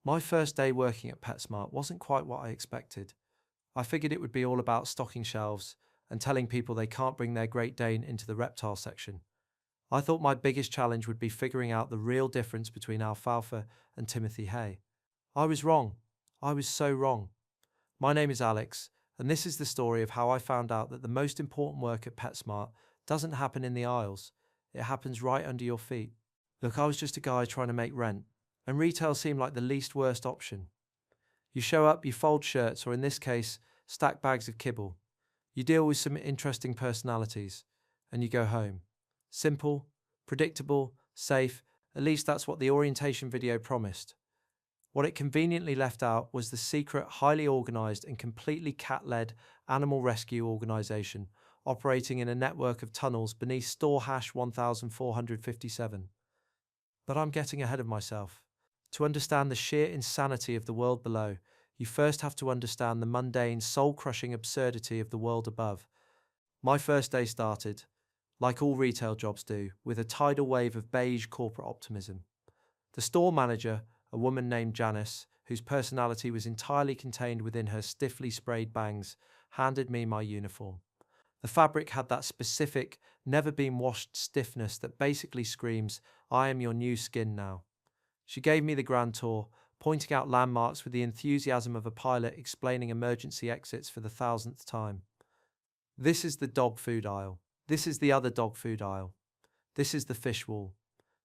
My first day working at PetSmart wasn't quite what I expected. I figured it would be all about stocking shelves and telling people they can't bring their Great Dane into the reptile section. I thought my biggest challenge would be figuring out the real difference between Alfalfa and Timothy Hay. I was wrong. I was so wrong. My name is Alex, and this is the story of how I found out that the most important work at PetSmart doesn't happen in the aisles. It happens right under your feet. Look, I was just a guy trying to make rent, and retail seemed like the least worst option. You show up, you fold shirts, or in this case, stack bags of kibble. You deal with some interesting personalities, and you go home. Simple, predictable, safe, at least that's what the orientation video promised. What it conveniently left out was the secret, highly organised and completely cat-led animal rescue organisation operating in a network of tunnels beneath store hash 1457. But I'm getting ahead of myself. To understand the sheer insanity of the world below, you first have to understand the mundane, soul-crushing absurdity of the world above. My first day started, like all retail jobs do, with a tidal wave of beige corporate optimism. The store manager, a woman named Janice, whose personality was entirely contained within her stiffly sprayed bangs, handed me my uniform. The fabric had that specific, never-been-washed stiffness that basically screams, "I am your new skin now." She gave me the grand tour, pointing out landmarks with the enthusiasm of a pilot explaining emergency exits for the 1,000th time. This is the dog food aisle. This is the other dog food aisle. This is the fish wall.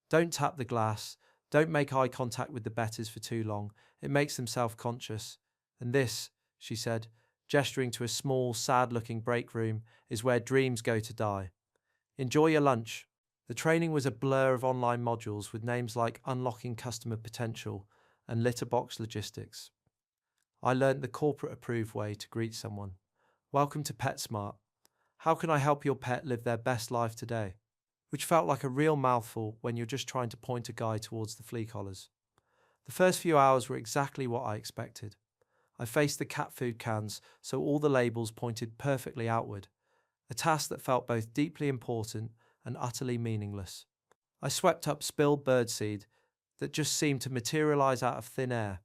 Don't tap the glass. Don't make eye contact with the betters for too long. It makes them self-conscious. And this, she said, gesturing to a small, sad-looking break room, is where dreams go to die. Enjoy your lunch. The training was a blur of online modules with names like Unlocking Customer Potential and Litterbox Logistics. I learnt the corporate-approved way to greet someone. Welcome to PetSmart. How can I help your pet live their best life today? Which felt like a real mouthful when you're just trying to point a guy towards the flea collars. The first few hours were exactly what I expected. I faced the cat food cans so all the labels pointed perfectly outward, a task that felt both deeply important and utterly meaningless. I swept up spilled birdseed that just seemed to materialize out of thin air,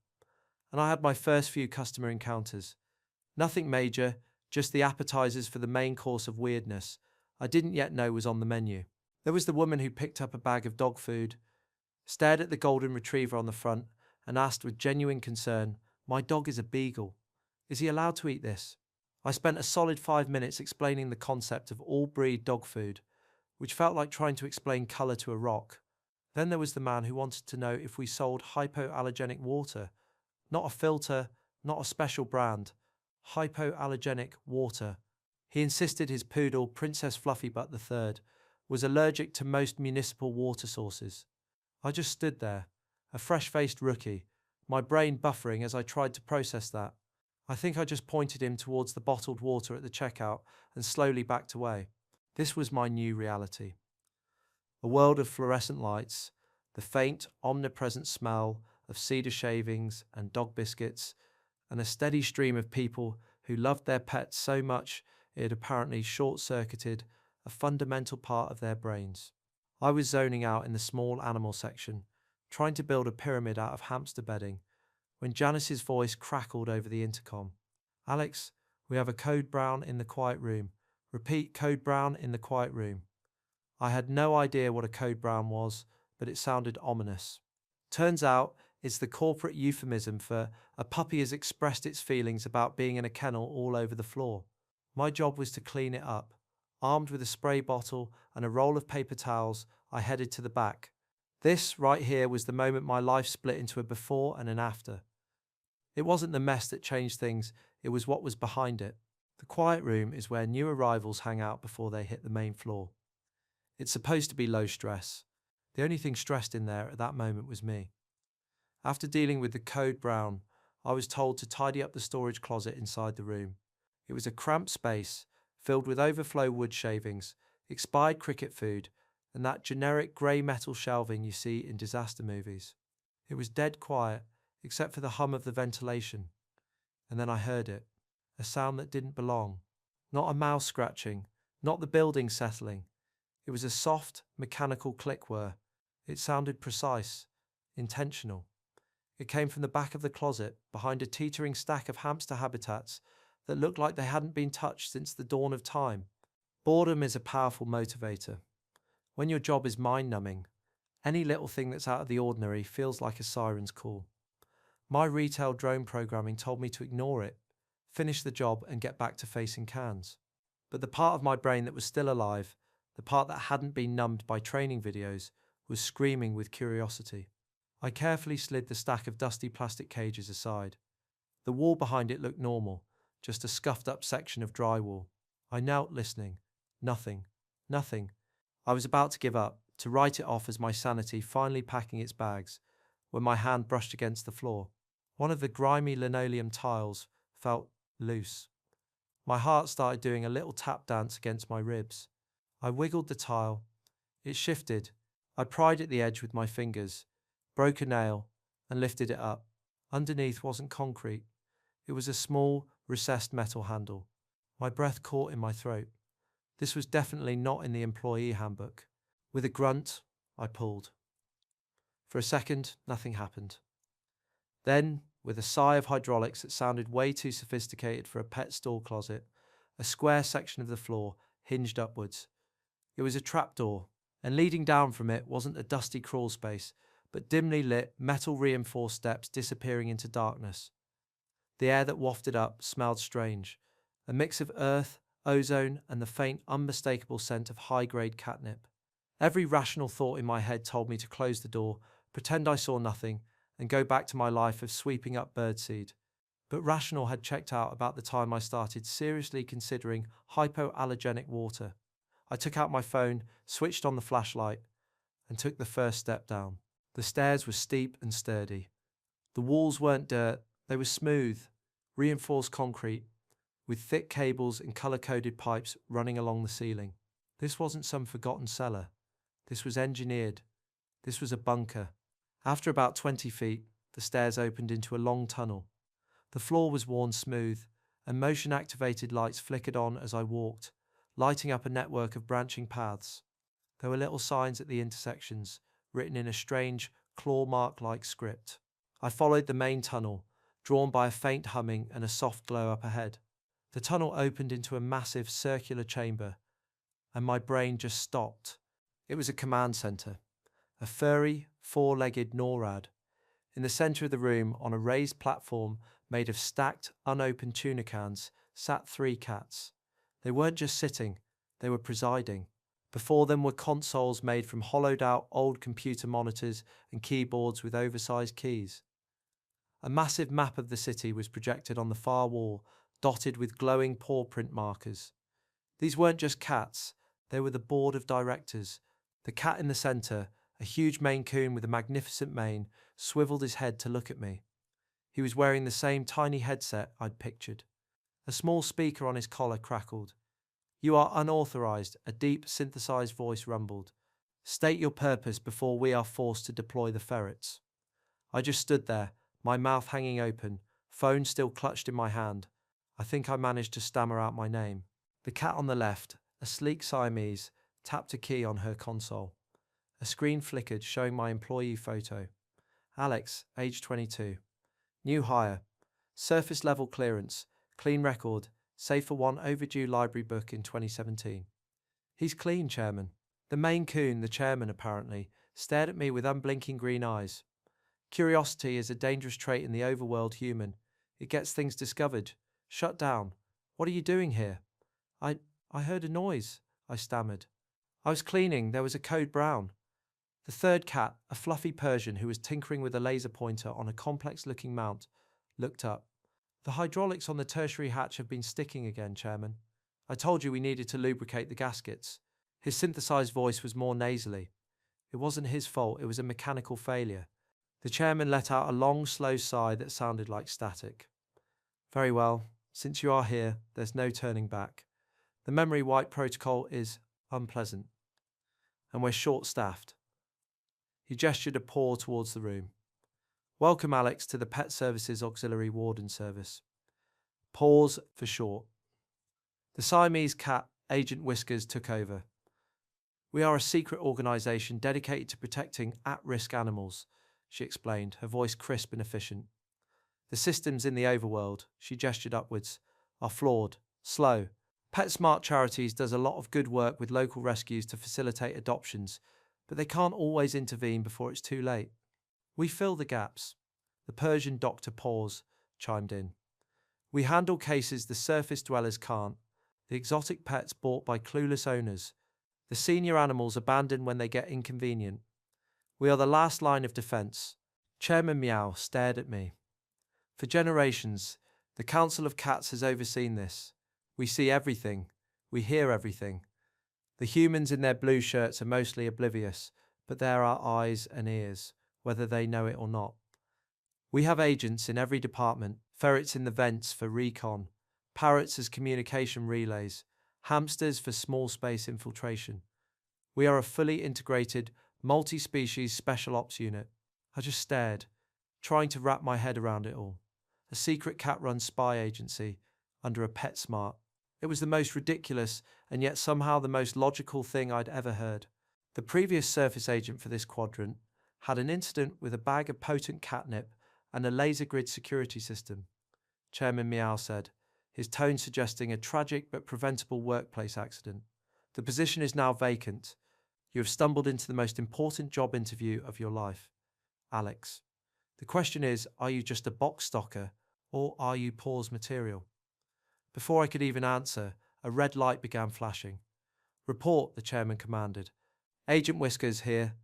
and I had my first few customer encounters. Nothing major, just the appetizers for the main course of weirdness I didn't yet know was on the menu. There was the woman who picked up a bag of dog food, stared at the golden retriever on the front, and asked with genuine concern, "My dog is a beagle. Is he allowed to eat this?" I spent a solid 5 minutes explaining the concept of all-breed dog food, which felt like trying to explain colour to a rock. Then there was the man who wanted to know if we sold hypoallergenic water. Not a filter, not a special brand. Hypoallergenic water. He insisted his poodle, Princess Fluffybutt III, was allergic to most municipal water sources. I just stood there, a fresh-faced rookie, my brain buffering as I tried to process that. I think I just pointed him towards the bottled water at the checkout and slowly backed away. This was my new reality. A world of fluorescent lights, the faint, omnipresent smell of cedar shavings and dog biscuits, and a steady stream of people who loved their pets so much it had apparently short-circuited a fundamental part of their brains. I was zoning out in the small animal section, trying to build a pyramid out of hamster bedding, when Janice's voice crackled over the intercom. "Alex, we have a code brown in the quiet room. Repeat, code brown in the quiet room." I had no idea what a code brown was, but it sounded ominous. Turns out, it's the corporate euphemism for a puppy has expressed its feelings about being in a kennel all over the floor. My job was to clean it up. Armed with a spray bottle and a roll of paper towels, I headed to the back. This, right here, was the moment my life split into a before and an after. It wasn't the mess that changed things, it was what was behind it. The quiet room is where new arrivals hang out before they hit the main floor. It's supposed to be low stress. The only thing stressed in there at that moment was me. After dealing with the code brown, I was told to tidy up the storage closet inside the room. It was a cramped space, filled with overflow wood shavings, expired cricket food, and that generic grey metal shelving you see in disaster movies. It was dead quiet, except for the hum of the ventilation. And then I heard it, a sound that didn't belong. Not a mouse scratching, not the building settling. It was a soft, mechanical click whir. It sounded precise, intentional. It came from the back of the closet, behind a teetering stack of hamster habitats that looked like they hadn't been touched since the dawn of time. Boredom is a powerful motivator. When your job is mind-numbing, any little thing that's out of the ordinary feels like a siren's call. My retail drone programming told me to ignore it, finish the job and get back to facing cans. But the part of my brain that was still alive, the part that hadn't been numbed by training videos, was screaming with curiosity. I carefully slid the stack of dusty plastic cages aside. The wall behind it looked normal, just a scuffed-up section of drywall. I knelt listening. Nothing. Nothing. I was about to give up, to write it off as my sanity finally packing its bags, when my hand brushed against the floor. One of the grimy linoleum tiles felt loose. My heart started doing a little tap dance against my ribs. I wiggled the tile. It shifted. I pried at the edge with my fingers, broke a nail, and lifted it up. Underneath wasn't concrete. It was a small, recessed metal handle. My breath caught in my throat. This was definitely not in the employee handbook. With a grunt, I pulled. For a second, nothing happened. Then, with a sigh of hydraulics that sounded way too sophisticated for a pet store closet, a square section of the floor hinged upwards. It was a trapdoor, and leading down from it wasn't a dusty crawl space, but dimly lit, metal-reinforced steps disappearing into darkness. The air that wafted up smelled strange, a mix of earth, ozone, and the faint, unmistakable scent of high-grade catnip. Every rational thought in my head told me to close the door, pretend I saw nothing, and go back to my life of sweeping up birdseed. But rational had checked out about the time I started seriously considering hypoallergenic water. I took out my phone, switched on the flashlight, and took the first step down. The stairs were steep and sturdy. The walls weren't dirt, they were smooth, reinforced concrete, with thick cables and colour-coded pipes running along the ceiling. This wasn't some forgotten cellar. This was engineered. This was a bunker. After about 20 feet, the stairs opened into a long tunnel. The floor was worn smooth, and motion-activated lights flickered on as I walked, lighting up a network of branching paths. There were little signs at the intersections, written in a strange, claw-mark-like script. I followed the main tunnel, drawn by a faint humming and a soft glow up ahead. The tunnel opened into a massive circular chamber, and my brain just stopped. It was a command center, a furry, four-legged NORAD. In the center of the room, on a raised platform made of stacked, unopened tuna cans, sat 3 cats. They weren't just sitting, they were presiding. Before them were consoles made from hollowed-out old computer monitors and keyboards with oversized keys. A massive map of the city was projected on the far wall, dotted with glowing paw print markers. These weren't just cats, they were the board of directors. The cat in the center, a huge Maine Coon with a magnificent mane, swiveled his head to look at me. He was wearing the same tiny headset I'd pictured. A small speaker on his collar crackled. "You are unauthorized," a deep, synthesized voice rumbled. "State your purpose before we are forced to deploy the ferrets." I just stood there, my mouth hanging open, phone still clutched in my hand. I think I managed to stammer out my name. The cat on the left, a sleek Siamese, tapped a key on her console. A screen flickered, showing my employee photo. Alex, age 22. New hire. Surface level clearance. Clean record. Save for one overdue library book in 2017. He's clean, Chairman. The Maine Coon, the chairman apparently, stared at me with unblinking green eyes. Curiosity is a dangerous trait in the overworld human. It gets things discovered. Shut down. What are you doing here? I heard a noise, I stammered. I was cleaning. There was a code brown. The third cat, a fluffy Persian who was tinkering with a laser pointer on a complex-looking mount, looked up. "The hydraulics on the tertiary hatch have been sticking again, Chairman. I told you we needed to lubricate the gaskets." His synthesized voice was more nasally. It wasn't his fault, it was a mechanical failure. The chairman let out a long, slow sigh that sounded like static. "Very well. Since you are here, there's no turning back. The memory wipe protocol is unpleasant. And we're short-staffed." He gestured a paw towards the room. "Welcome, Alex, to the Pet Services Auxiliary Warden Service. Paws for short." The Siamese cat, Agent Whiskers, took over. "We are a secret organisation dedicated to protecting at-risk animals," she explained, her voice crisp and efficient. The systems in the overworld, she gestured upwards, are flawed, slow. PetSmart Charities does a lot of good work with local rescues to facilitate adoptions, but they can't always intervene before it's too late. We fill the gaps. The Persian Dr. Paws chimed in. We handle cases the surface dwellers can't, the exotic pets bought by clueless owners, the senior animals abandoned when they get inconvenient. We are the last line of defense. Chairman Meow stared at me. For generations, the Council of Cats has overseen this. We see everything. We hear everything. The humans in their blue shirts are mostly oblivious, but there are eyes and ears, whether they know it or not. We have agents in every department, ferrets in the vents for recon, parrots as communication relays, hamsters for small space infiltration. We are a fully integrated, multi-species special ops unit. I just stared, trying to wrap my head around it all. A secret cat-run spy agency under a PetSmart. It was the most ridiculous and yet somehow the most logical thing I'd ever heard. The previous surface agent for this quadrant had an incident with a bag of potent catnip and a laser grid security system, Chairman Meow said, his tone suggesting a tragic but preventable workplace accident. The position is now vacant. You have stumbled into the most important job interview of your life. Alex. The question is, are you just a box stocker or are you Paws material? Before I could even answer, a red light began flashing. Report, the chairman commanded. Agent Whiskers here,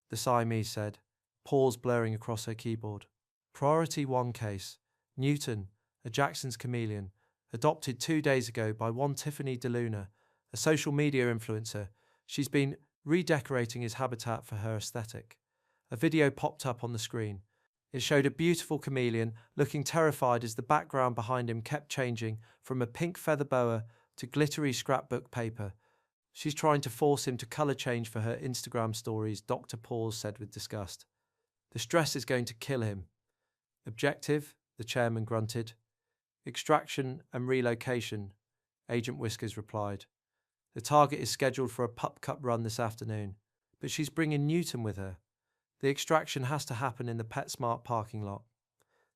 the Siamese said, paws blurring across her keyboard. Priority 1 case. Newton, a Jackson's chameleon, adopted 2 days ago by one Tiffany DeLuna, a social media influencer. She's been redecorating his habitat for her aesthetic. A video popped up on the screen. It showed a beautiful chameleon looking terrified as the background behind him kept changing from a pink feather boa to glittery scrapbook paper. She's trying to force him to colour change for her Instagram stories, Dr. Paws said with disgust. The stress is going to kill him. Objective, the chairman grunted. Extraction and relocation, Agent Whiskers replied. The target is scheduled for a pup cup run this afternoon, but she's bringing Newton with her. The extraction has to happen in the PetSmart parking lot.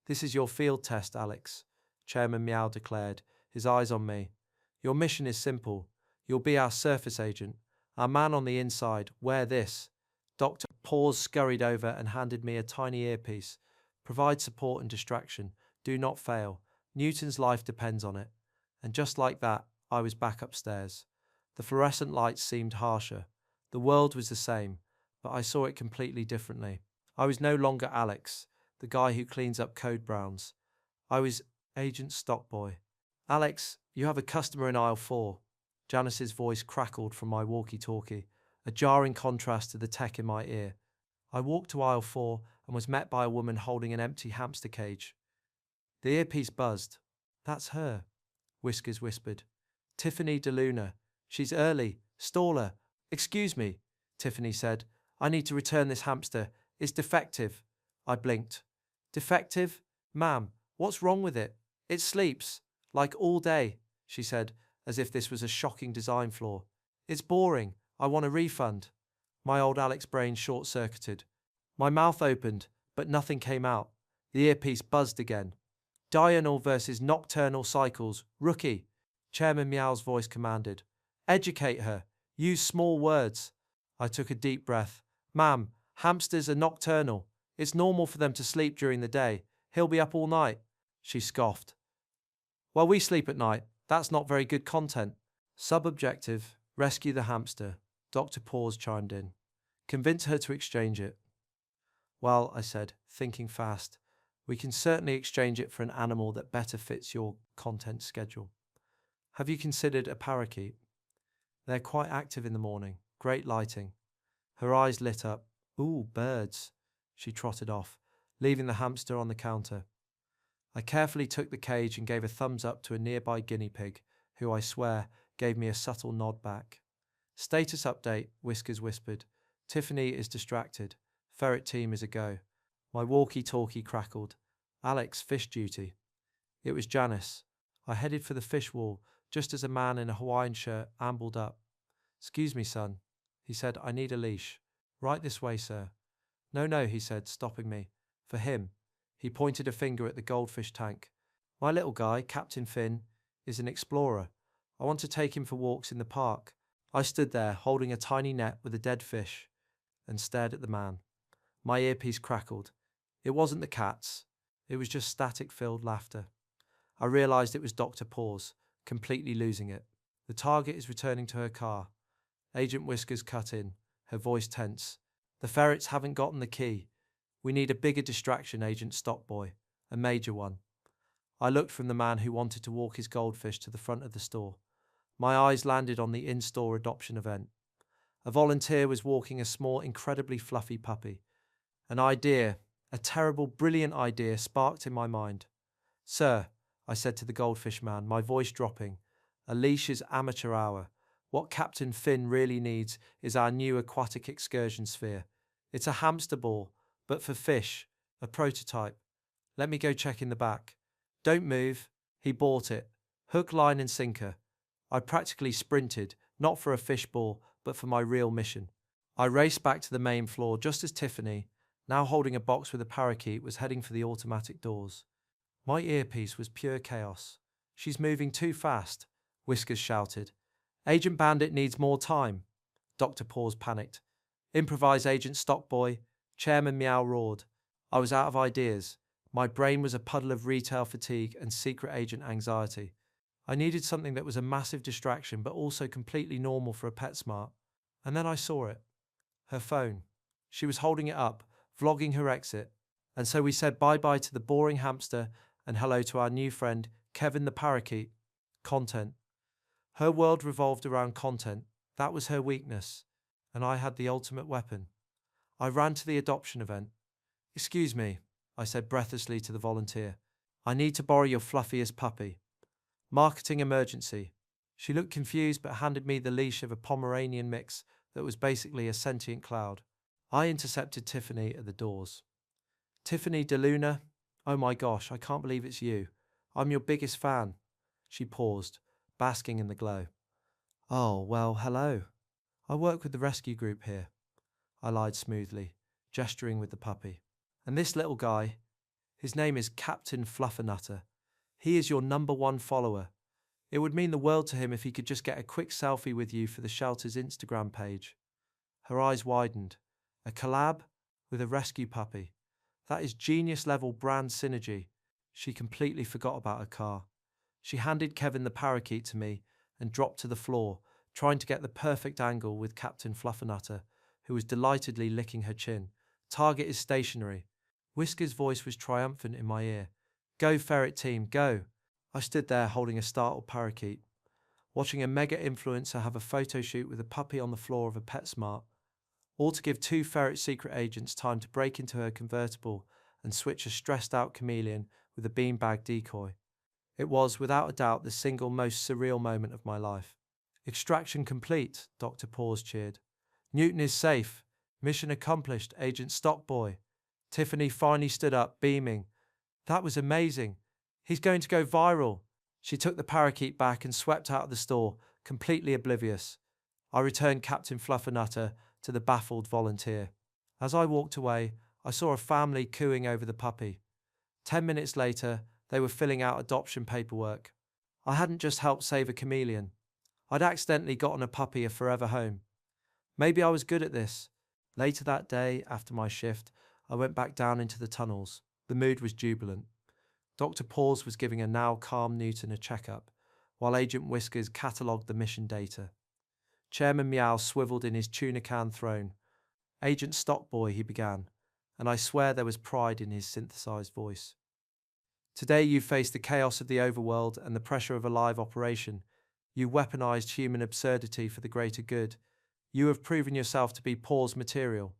This is your field test, Alex, Chairman Meow declared, his eyes on me. Your mission is simple. You'll be our surface agent, our man on the inside. Wear this. Dr. Paws scurried over and handed me a tiny earpiece. Provide support and distraction. Do not fail. Newton's life depends on it. And just like that, I was back upstairs. The fluorescent lights seemed harsher. The world was the same, but I saw it completely differently. I was no longer Alex, the guy who cleans up code browns. I was Agent Stockboy. Alex, you have a customer in aisle 4. Janice's voice crackled from my walkie-talkie, a jarring contrast to the tech in my ear. I walked to aisle 4 and was met by a woman holding an empty hamster cage. The earpiece buzzed. That's her, Whiskers whispered. Tiffany DeLuna. She's early. Stall her. Excuse me, Tiffany said. I need to return this hamster. It's defective. I blinked. Defective? Ma'am, what's wrong with it? It sleeps. Like all day, she said, as if this was a shocking design flaw. It's boring. I want a refund. My old Alex brain short-circuited. My mouth opened, but nothing came out. The earpiece buzzed again. Diurnal versus nocturnal cycles. Rookie, Chairman Meow's voice commanded. Educate her. Use small words. I took a deep breath. Ma'am, hamsters are nocturnal. It's normal for them to sleep during the day. He'll be up all night. She scoffed. Well, we sleep at night. That's not very good content. Sub-objective, rescue the hamster. Dr. Paws chimed in. Convince her to exchange it. Well, I said, thinking fast, we can certainly exchange it for an animal that better fits your content schedule. Have you considered a parakeet? They're quite active in the morning. Great lighting. Her eyes lit up. Ooh, birds. She trotted off, leaving the hamster on the counter. I carefully took the cage and gave a thumbs up to a nearby guinea pig, who I swear gave me a subtle nod back. Status update, Whiskers whispered. Tiffany is distracted. Ferret team is a go. My walkie-talkie crackled. Alex, fish duty. It was Janice. I headed for the fish wall, just as a man in a Hawaiian shirt ambled up. Excuse me, son. He said, I need a leash. Right this way, sir. No, no, he said, stopping me. For him. He pointed a finger at the goldfish tank. My little guy, Captain Finn, is an explorer. I want to take him for walks in the park. I stood there, holding a tiny net with a dead fish, and stared at the man. My earpiece crackled. It wasn't the cats. It was just static-filled laughter. I realized it was Dr. Paws, completely losing it. The target is returning to her car. Agent Whiskers cut in, her voice tense. The ferrets haven't gotten the key. We need a bigger distraction, Agent Stockboy. A major one. I looked from the man who wanted to walk his goldfish to the front of the store. My eyes landed on the in-store adoption event. A volunteer was walking a small, incredibly fluffy puppy. An idea, a terrible, brilliant idea, sparked in my mind. Sir, I said to the goldfish man, my voice dropping, a leash is amateur hour. What Captain Finn really needs is our new aquatic excursion sphere. It's a hamster ball, but for fish, a prototype. Let me go check in the back. Don't move. He bought it. Hook, line and sinker. I practically sprinted, not for a fish ball, but for my real mission. I raced back to the main floor just as Tiffany, now holding a box with a parakeet, was heading for the automatic doors. My earpiece was pure chaos. She's moving too fast, Whiskers shouted. Agent Bandit needs more time. Dr. Paws panicked. Improvise Agent Stockboy. Chairman Meow roared. I was out of ideas. My brain was a puddle of retail fatigue and secret agent anxiety. I needed something that was a massive distraction but also completely normal for a PetSmart. And then I saw it. Her phone. She was holding it up, vlogging her exit. And so we said bye-bye to the boring hamster and hello to our new friend, Kevin the parakeet. Content. Her world revolved around content. That was her weakness. And I had the ultimate weapon. I ran to the adoption event. Excuse me, I said breathlessly to the volunteer. I need to borrow your fluffiest puppy. Marketing emergency. She looked confused but handed me the leash of a Pomeranian mix that was basically a sentient cloud. I intercepted Tiffany at the doors. Tiffany DeLuna? Oh my gosh, I can't believe it's you. I'm your biggest fan. She paused, basking in the glow. Oh, well, hello. I work with the rescue group here. I lied smoothly, gesturing with the puppy. And this little guy, his name is Captain Fluffernutter. He is your #1 follower. It would mean the world to him if he could just get a quick selfie with you for the shelter's Instagram page. Her eyes widened. A collab with a rescue puppy. That is genius-level brand synergy. She completely forgot about her car. She handed Kevin the parakeet to me and dropped to the floor, trying to get the perfect angle with Captain Fluffernutter, who was delightedly licking her chin. Target is stationary. Whiskers' voice was triumphant in my ear. Go, Ferret team, go. I stood there holding a startled parakeet, watching a mega influencer have a photo shoot with a puppy on the floor of a PetSmart, all to give 2 Ferret secret agents time to break into her convertible and switch a stressed-out chameleon with a beanbag decoy. It was, without a doubt, the single most surreal moment of my life. Extraction complete, Dr. Paws cheered. Newton is safe. Mission accomplished, Agent Stockboy. Tiffany finally stood up, beaming. That was amazing. He's going to go viral. She took the parakeet back and swept out of the store, completely oblivious. I returned Captain Fluffernutter to the baffled volunteer. As I walked away, I saw a family cooing over the puppy. 10 minutes later, they were filling out adoption paperwork. I hadn't just helped save a chameleon. I'd accidentally gotten a puppy a forever home. Maybe I was good at this. Later that day, after my shift, I went back down into the tunnels. The mood was jubilant. Dr. Paws was giving a now calm Newton a checkup, while Agent Whiskers catalogued the mission data. Chairman Meow swiveled in his tuna can throne. Agent Stockboy, he began, and I swear there was pride in his synthesized voice. Today you face the chaos of the overworld and the pressure of a live operation. You weaponized human absurdity for the greater good. You have proven yourself to be Paws material.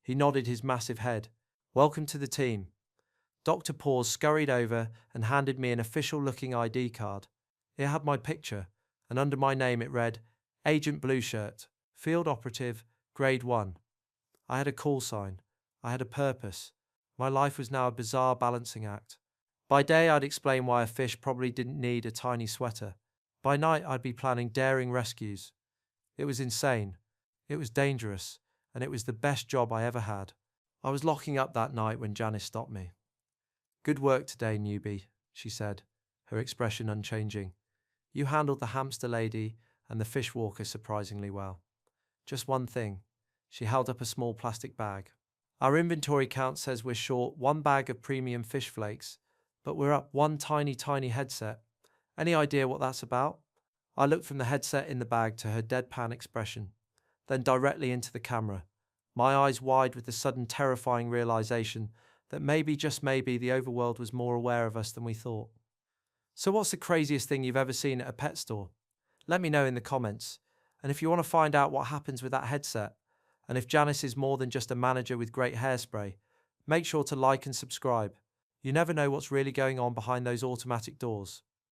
He nodded his massive head. Welcome to the team. Dr. Paws scurried over and handed me an official-looking ID card. It had my picture, and under my name it read, Agent Blueshirt, Field Operative, Grade 1. I had a call sign. I had a purpose. My life was now a bizarre balancing act. By day, I'd explain why a fish probably didn't need a tiny sweater. By night, I'd be planning daring rescues. It was insane. It was dangerous, and it was the best job I ever had. I was locking up that night when Janice stopped me. "Good work today, newbie," she said, her expression unchanging. "You handled the hamster lady and the fish walker surprisingly well. Just one thing." She held up a small plastic bag. "Our inventory count says we're short one bag of premium fish flakes, but we're up one tiny headset. Any idea what that's about?" I looked from the headset in the bag to her deadpan expression, then directly into the camera, my eyes wide with the sudden terrifying realization that maybe, just maybe, the overworld was more aware of us than we thought. "So what's the craziest thing you've ever seen at a pet store? Let me know in the comments. And if you want to find out what happens with that headset, and if Janice is more than just a manager with great hairspray, make sure to like and subscribe. You never know what's really going on behind those automatic doors."